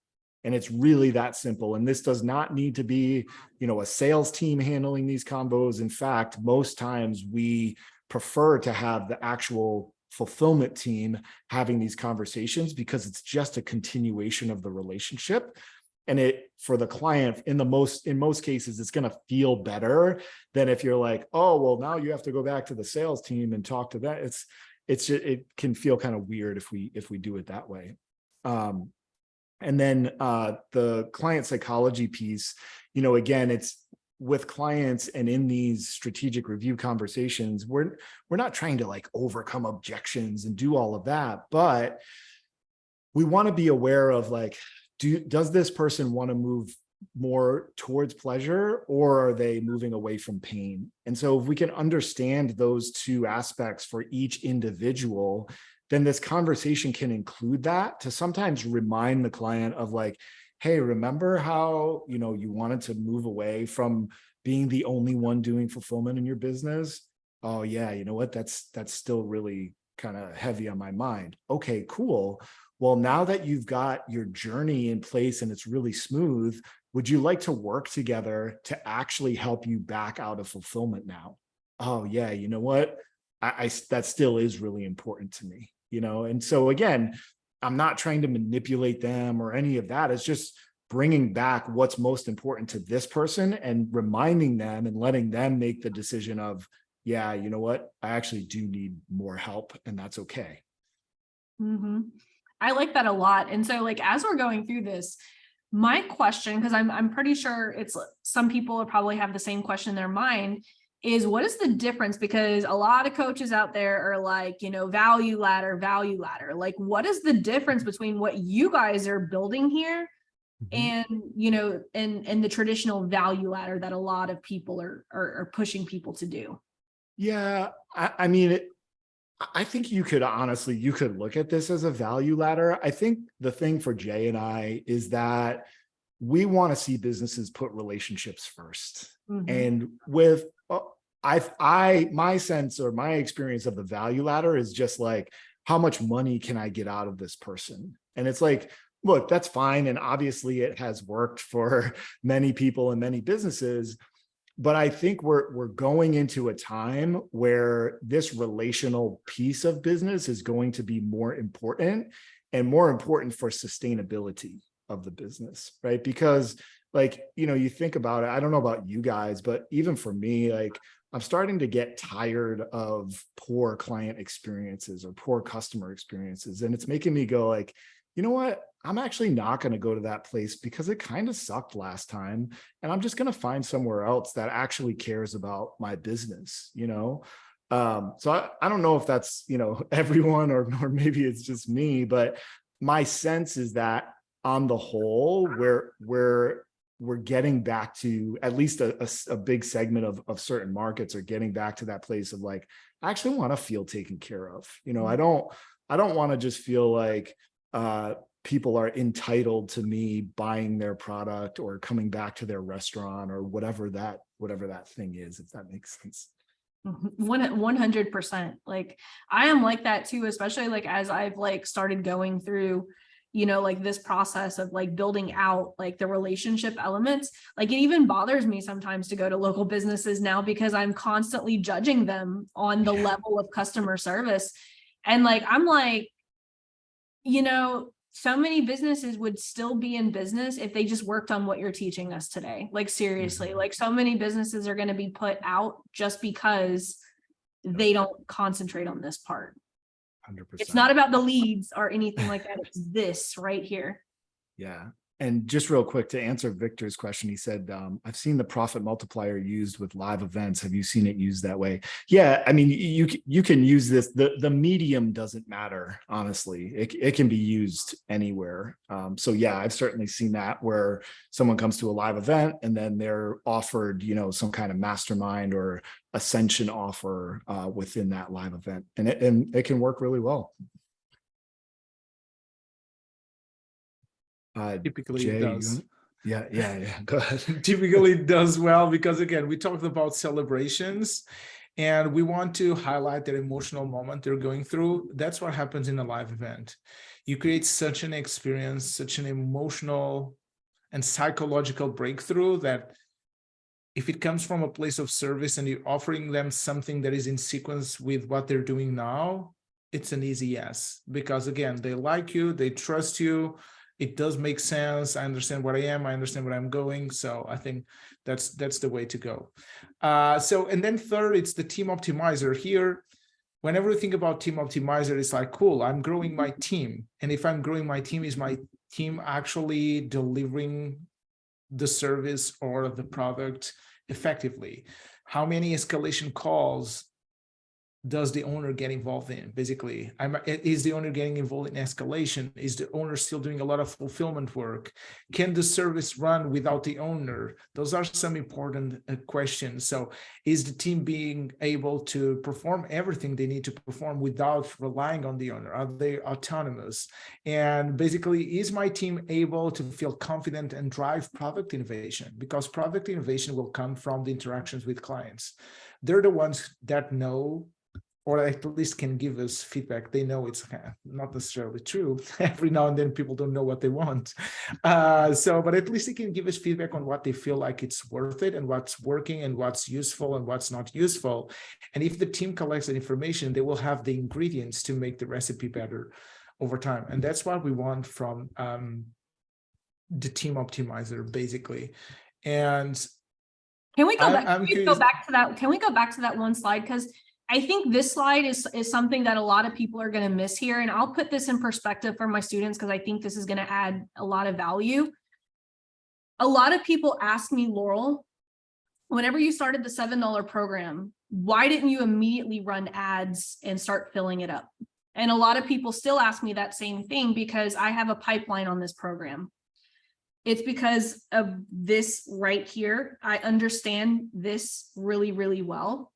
And it's really that simple. And this does not need to be, a sales team handling these combos. In fact, most times we prefer to have the actual fulfillment team having these conversations because it's just a continuation of the relationship. And it, for the client, in most cases, it's going to feel better than if you're like, oh, well, now you have to go back to the sales team and talk to that. It can feel kind of weird if we do it that way. And then the client psychology piece, again, it's with clients and in these strategic review conversations, we're not trying to like overcome objections and do all of that, but we want to be aware of like, does this person want to move more towards pleasure or are they moving away from pain? And so if we can understand those two aspects for each individual, then this conversation can include that to sometimes remind the client of like, hey, remember how, you wanted to move away from being the only one doing fulfillment in your business? Oh yeah, you know what? That's still really kind of heavy on my mind. Okay, cool. Well, now that you've got your journey in place and it's really smooth, would you like to work together to actually help you back out of fulfillment now? Oh yeah, you know what? I that still is really important to me, And so again, I'm not trying to manipulate them or any of that. It's just bringing back what's most important to this person and reminding them and letting them make the decision of, yeah, you know what? I actually do need more help and that's okay. Mm-hmm. I like that a lot. And so like, as we're going through this, my question, because I'm pretty sure it's some people will probably have the same question in their mind, is what is the difference? Because a lot of coaches out there are like, value ladder. Like, what is the difference between what you guys are building here and, and the traditional value ladder that a lot of people are pushing people to do? Yeah. I mean, I think you could look at this as a value ladder. I think the thing for Jay and I is that we want to see businesses put relationships first. Mm-hmm. And with my sense or my experience of the value ladder is just like, how much money can I get out of this person? And it's like, look, that's fine. And obviously it has worked for many people and many businesses. But I think we're going into a time where this relational piece of business is going to be more important and more important for sustainability of the business, right? Because like, you think about it, I don't know about you guys, but even for me, like I'm starting to get tired of poor client experiences or poor customer experiences. And it's making me go like, you know what? I'm actually not going to go to that place because it kind of sucked last time. And I'm just going to find somewhere else that actually cares about my business, So I don't know if that's, everyone or maybe it's just me, but my sense is that on the whole, we're getting back to at least a big segment of certain markets are getting back to that place of like, I actually want to feel taken care of. I don't want to just feel like, people are entitled to me buying their product or coming back to their restaurant or whatever that thing is, if that makes sense. 100%. Like I am like that too, especially like as I've like started going through, like this process of like building out like the relationship elements. Like it even bothers me sometimes to go to local businesses now because I'm constantly judging them on the level of customer service. And like, I'm like, so many businesses would still be in business if they just worked on what you're teaching us today. Like seriously, like so many businesses are going to be put out just because they don't concentrate on this part. 100%. It's not about the leads or anything like that. It's this right here. Yeah. And just real quick to answer Victor's question, he said, I've seen the profit multiplier used with live events. Have you seen it used that way? Yeah, I mean, you can use this. The medium doesn't matter, honestly. It can be used anywhere. So yeah, I've certainly seen that where someone comes to a live event and then they're offered, some kind of mastermind or ascension offer within that live event. And it can work really well. Typically Jay, it does. Yeah. Go ahead. Typically it does well because again, we talked about celebrations and we want to highlight that emotional moment they're going through. That's what happens in a live event. You create such an experience, such an emotional and psychological breakthrough that if it comes from a place of service and you're offering them something that is in sequence with what they're doing now, it's an easy yes. Because again, they like you, they trust you, it does make sense. I understand what I am. I understand where I'm going. So I think that's the way to go. And then third, it's the team optimizer here. Whenever we think about team optimizer, it's like, cool, I'm growing my team. And if I'm growing my team, is my team actually delivering the service or the product effectively? How many escalation calls does the owner get involved in? Basically, is the owner getting involved in escalation? Is the owner still doing a lot of fulfillment work? Can the service run without the owner? Those are some important questions. So is the team being able to perform everything they need to perform without relying on the owner? Are they autonomous? And basically, is my team able to feel confident and drive product innovation? Because product innovation will come from the interactions with clients. They're the ones that know, or at least can give us feedback. They know it's not necessarily true. Every now and then people don't know what they want. But at least they can give us feedback on what they feel like it's worth it and what's working and what's useful and what's not useful. And if the team collects that information, they will have the ingredients to make the recipe better over time. And that's what we want from the team optimizer, basically. And can we go back? Can we go back to that one slide? Because I think this slide is something that a lot of people are going to miss here. And I'll put this in perspective for my students because I think this is going to add a lot of value. A lot of people ask me, Laurel, whenever you started the $7 program, why didn't you immediately run ads and start filling it up? And a lot of people still ask me that same thing because I have a pipeline on this program. It's because of this right here. I understand this really, really well.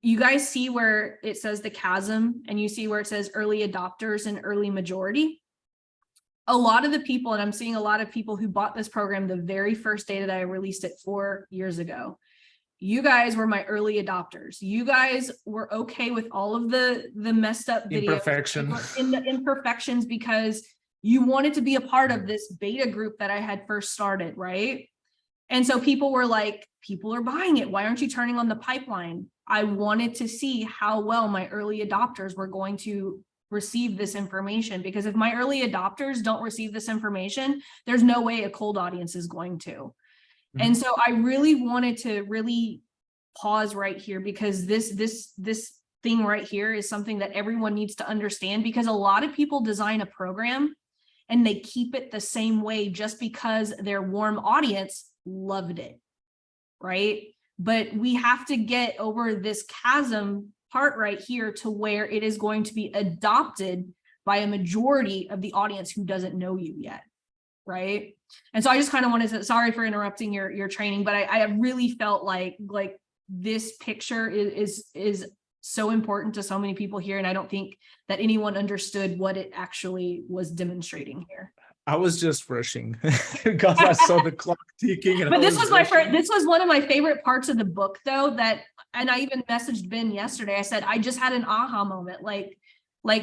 You guys see where it says the chasm and you see where it says early adopters and early majority. A lot of the people, and I'm seeing a lot of people who bought this program the very first day that I released it 4 years ago, you guys were my early adopters. You guys were okay with all of the messed up videos, the imperfections, because you wanted to be a part of this beta group that I had first started, right? And so people were like, people are buying it. Why aren't you turning on the pipeline? I wanted to see how well my early adopters were going to receive this information, because if my early adopters don't receive this information, there's no way a cold audience is going to. And so I really wanted to really pause right here, because this thing right here is something that everyone needs to understand, because a lot of people design a program and they keep it the same way just because their warm audience loved it, right? But we have to get over this chasm part right here to where it is going to be adopted by a majority of the audience who doesn't know you yet, right? And so I just kind of wanted to, sorry for interrupting your training, but I really felt like this picture is so important to so many people here, and I don't think that anyone understood what it actually was demonstrating here. I was just rushing because I saw the clock ticking. But this was this was one of my favorite parts of the book, though, and I even messaged Ben yesterday. I said, I just had an aha moment, like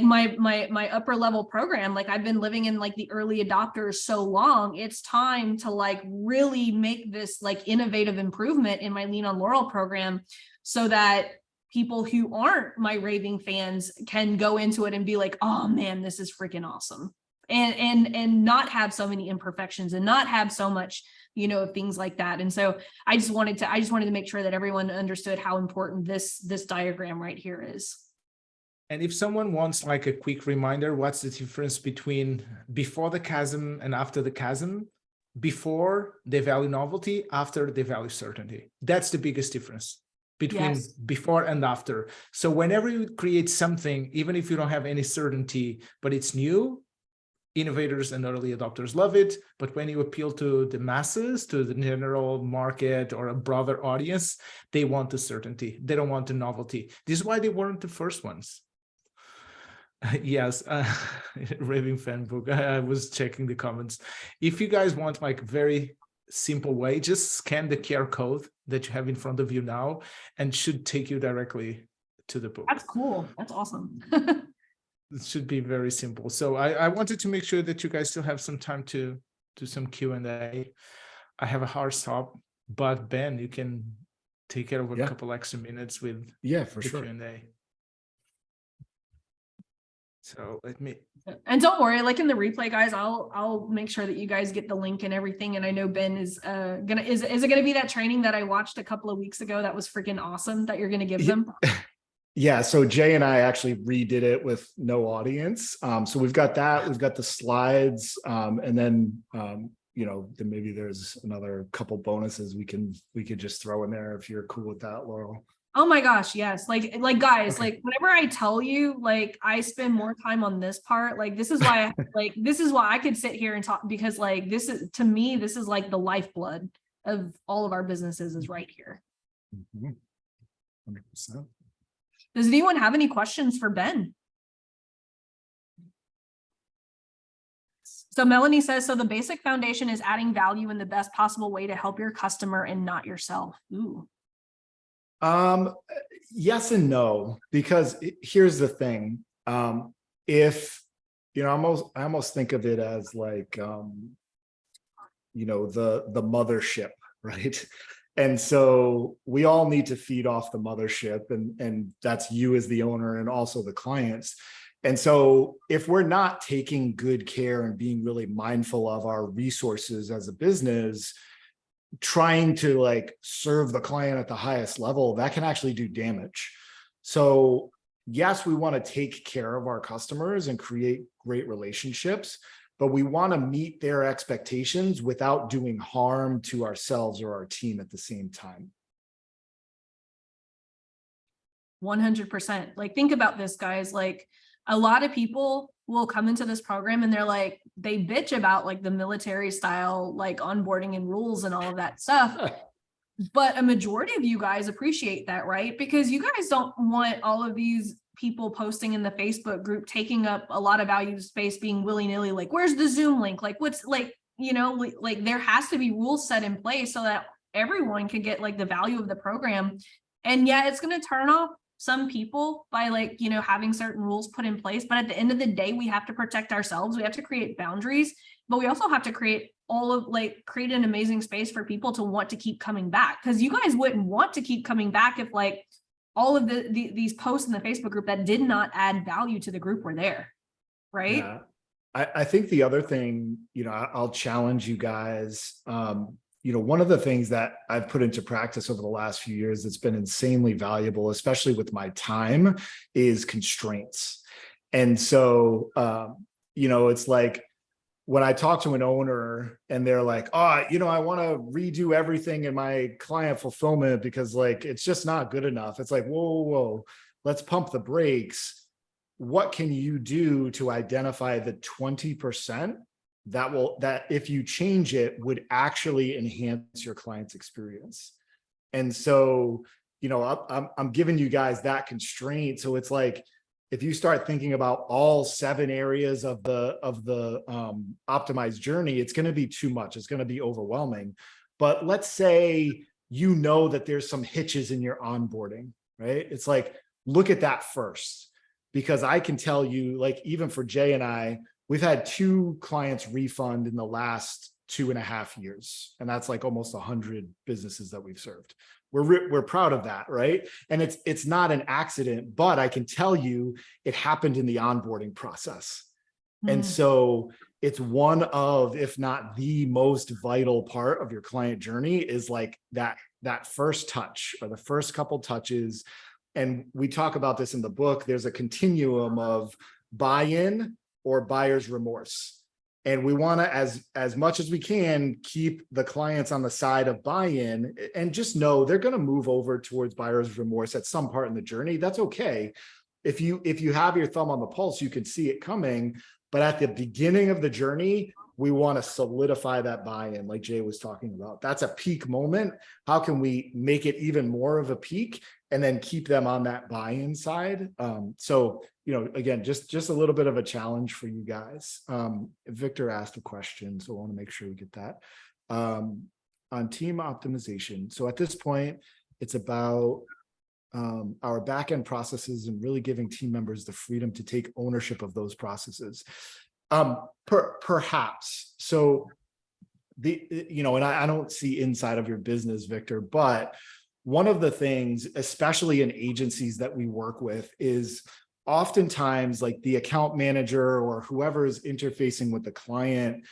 my upper level program, like I've been living in like the early adopters so long, it's time to like really make this like innovative improvement in my Lean on Laurel program, so that people who aren't my raving fans can go into it and be like, oh man, this is freaking awesome. And not have so many imperfections and not have so much, you know, things like that. And so I just wanted to make sure that everyone understood how important this diagram right here is. And if someone wants like a quick reminder, what's the difference between before the chasm and after the chasm? Before they value novelty, after they value certainty. That's the biggest difference between before and after. So whenever you create something, even if you don't have any certainty, but it's new, innovators and early adopters love it. But when you appeal to the masses, to the general market or a broader audience, they want the certainty. They don't want the novelty. This is why they weren't the first ones. Yes, raving fan book. I was checking the comments. If you guys want like very simple way, just scan the QR code that you have in front of you now, and should take you directly to the book. That's cool. That's awesome. It should be very simple. So I wanted to make sure that you guys still have some time to do some Q&A. I have a hard stop, but Ben, you can take care of a couple extra minutes with for sure. Q&A. So let me. And don't worry, like in the replay, guys, I'll make sure that you guys get the link and everything. And I know Ben is is it gonna be that training that I watched a couple of weeks ago that was freaking awesome that you're gonna give them? Yeah, so Jay and I actually redid it with no audience. So we've got that, we've got the slides, and then you know, then maybe there's another couple bonuses we could just throw in there if you're cool with that, Laurel. Oh my gosh, yes. Like guys, like whenever I tell you, like I spend more time on this part, like this is why this is why I could sit here and talk, because like this is, to me, this is like the lifeblood of all of our businesses is right here. 100%. Does anyone have any questions for Ben? So Melanie says, so the basic foundation is adding value in the best possible way to help your customer and not yourself. Ooh. Yes and no, because here's the thing. If, you know, I almost think of it as like, you know, the mothership, right? And so we all need to feed off the mothership, and that's you as the owner and also the clients. And so if we're not taking good care and being really mindful of our resources as a business, trying to like serve the client at the highest level, that can actually do damage. So yes, we want to take care of our customers and create great relationships, but we want to meet their expectations without doing harm to ourselves or our team at the same time. 100%. Like, think about this, guys. Like, a lot of people will come into this program and they're like, they bitch about like the military style, like onboarding and rules and all of that stuff. But a majority of you guys appreciate that, right? Because you guys don't want all of these people posting in the Facebook group, taking up a lot of value space, being willy-nilly, like, where's the Zoom link? Like, what's like, you know, like there has to be rules set in place so that everyone can get like the value of the program. And yeah, it's going to turn off some people by like, you know, having certain rules put in place. But at the end of the day, we have to protect ourselves. We have to create boundaries, but we also have to create create an amazing space for people to want to keep coming back. Because you guys wouldn't want to keep coming back if like all of these posts in the Facebook group that did not add value to the group were there. Right. Yeah. I think the other thing, you know, I'll challenge you guys. You know, one of the things that I've put into practice over the last few years that's been insanely valuable, especially with my time, is constraints. And so, you know, it's like when I talk to an owner and they're like, oh, you know, I want to redo everything in my client fulfillment because like, it's just not good enough. It's like, whoa, let's pump the brakes. What can you do to identify the 20% that if you change it would actually enhance your client's experience? And so, you know, I'm giving you guys that constraint. So it's like, if you start thinking about all 7 areas of the optimized journey, it's going to be too much. It's going to be overwhelming. But let's say, you know, that there's some hitches in your onboarding, right? It's like, look at that first. Because I can tell you, like, even for Jay and I, we've had 2 clients refund in the last 2.5 years. And that's like almost 100 businesses that we've served. We're proud of that, right? And it's not an accident, but I can tell you it happened in the onboarding process. And so it's one of, if not the most vital part of your client journey, is like that first touch or the first couple touches. And we talk about this in the book. There's a continuum of buy-in or buyer's remorse. And we want to, as much as we can, keep the clients on the side of buy-in, and just know they're going to move over towards buyer's remorse at some part in the journey. That's okay. If you have your thumb on the pulse, you can see it coming. But at the beginning of the journey, we want to solidify that buy-in, like Jay was talking about. That's a peak moment. How can we make it even more of a peak and then keep them on that buy-in side? So, you know, again, just a little bit of a challenge for you guys. Victor asked a question, so I want to make sure we get that. On team optimization. So at this point, it's about our back-end processes and really giving team members the freedom to take ownership of those processes. Perhaps. So you know, and I don't see inside of your business, Victor, but one of the things, especially in agencies that we work with, is oftentimes like the account manager or whoever is interfacing with the client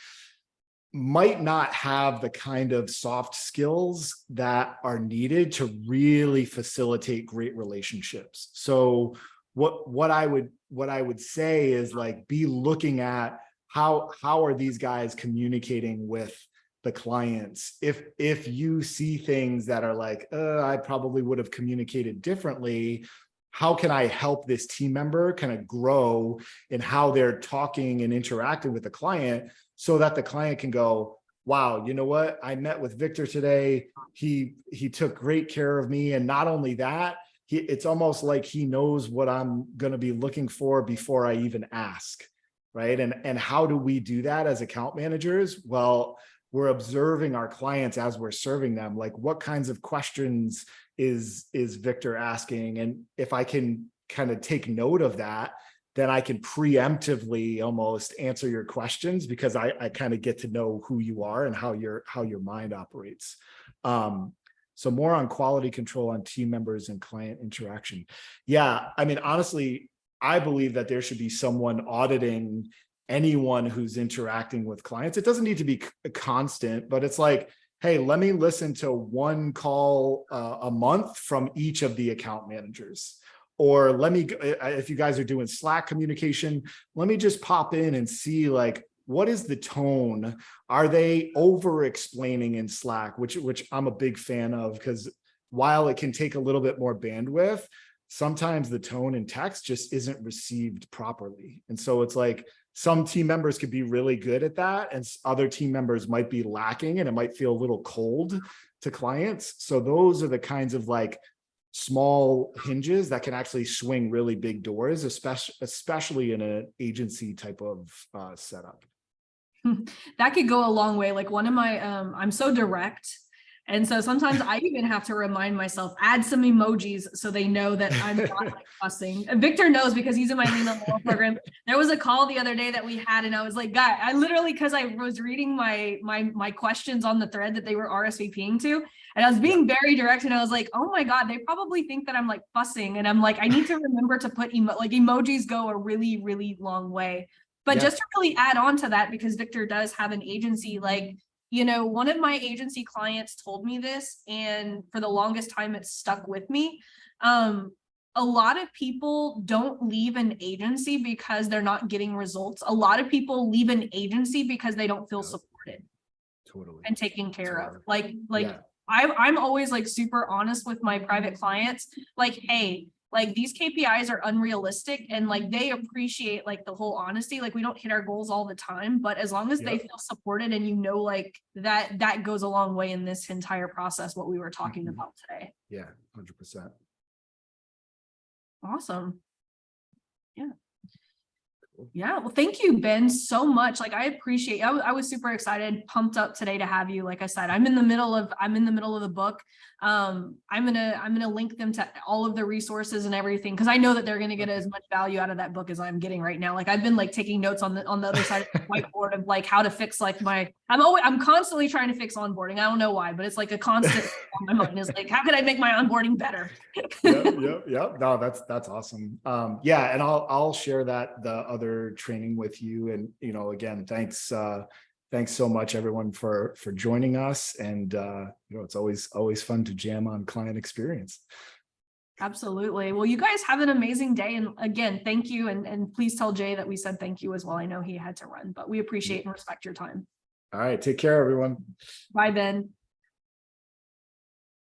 might not have the kind of soft skills that are needed to really facilitate great relationships. So what I would say is like, be looking at how are these guys communicating with the clients. If you see things that are like, I probably would have communicated differently, how can I help this team member kind of grow in how they're talking and interacting with the client, so that the client can go, wow, you know what? I met with Victor today. He took great care of me. And not only that, it's almost like he knows what I'm going to be looking for before I even ask, right? And how do we do that as account managers? Well, we're observing our clients as we're serving them. Like, what kinds of questions is Victor asking? And if I can kind of take note of that, then I can preemptively almost answer your questions, because I kind of get to know who you are and how your mind operates. So more on quality control on team members and client interaction. Yeah, I mean, honestly, I believe that there should be someone auditing anyone who's interacting with clients. It doesn't need to be constant, but it's like, hey, let me listen to one call a month from each of the account managers. Or let me, if you guys are doing Slack communication, let me just pop in and see, like, what is the tone? Are they over explaining in Slack, which I'm a big fan of, because while it can take a little bit more bandwidth, sometimes the tone in text just isn't received properly. And so it's like, some team members could be really good at that, and other team members might be lacking, and it might feel a little cold to clients. So those are the kinds of like small hinges that can actually swing really big doors, especially in an agency type of setup. That could go a long way. Like one of my, I'm so direct, And so sometimes I even have to remind myself, add some emojis so they know that I'm not like fussing. And Victor knows because he's in my Lean on Laurel program. There was a call the other day that we had, and I was like, God, I literally, because I was reading my questions on the thread that they were RSVPing to, and I was being very direct, and I was like, oh my God, they probably think that I'm like fussing. And I'm like, I need to remember to put emojis go a really, really long way. But just to really add on to that, because Victor does have an agency, like, you know, one of my agency clients told me this, and for the longest time, it's stuck with me. A lot of people don't leave an agency because they're not getting results. A lot of people leave an agency because they don't feel supported and taken care of. Like I'm always like super honest with my private clients. Like, hey, like these KPIs are unrealistic, and like they appreciate like the whole honesty. Like we don't hit our goals all the time, but as long as they feel supported, and you know, like that goes a long way in this entire process, what we were talking about today. Yeah, 100%. Awesome. Yeah, well, thank you, Ben, so much. Like, I appreciate. I was super excited, pumped up today to have you. Like I said, I'm in the middle of the book. I'm gonna link them to all of the resources and everything, because I know that they're gonna get as much value out of that book as I'm getting right now. Like I've been like taking notes on the other side of the whiteboard of like how to fix like I'm constantly trying to fix onboarding. I don't know why, but it's like a constant on my mind is like, how could I make my onboarding better? Yep. No, that's awesome. Yeah, and I'll share the other training with you. And you know, again, thanks so much everyone for joining us. And you know, it's always fun to jam on client experience. Absolutely. Well, you guys have an amazing day. And again, thank you. And please tell Jay that we said thank you as well. I know he had to run, but we appreciate and respect your time. All right. Take care, everyone. Bye, Ben.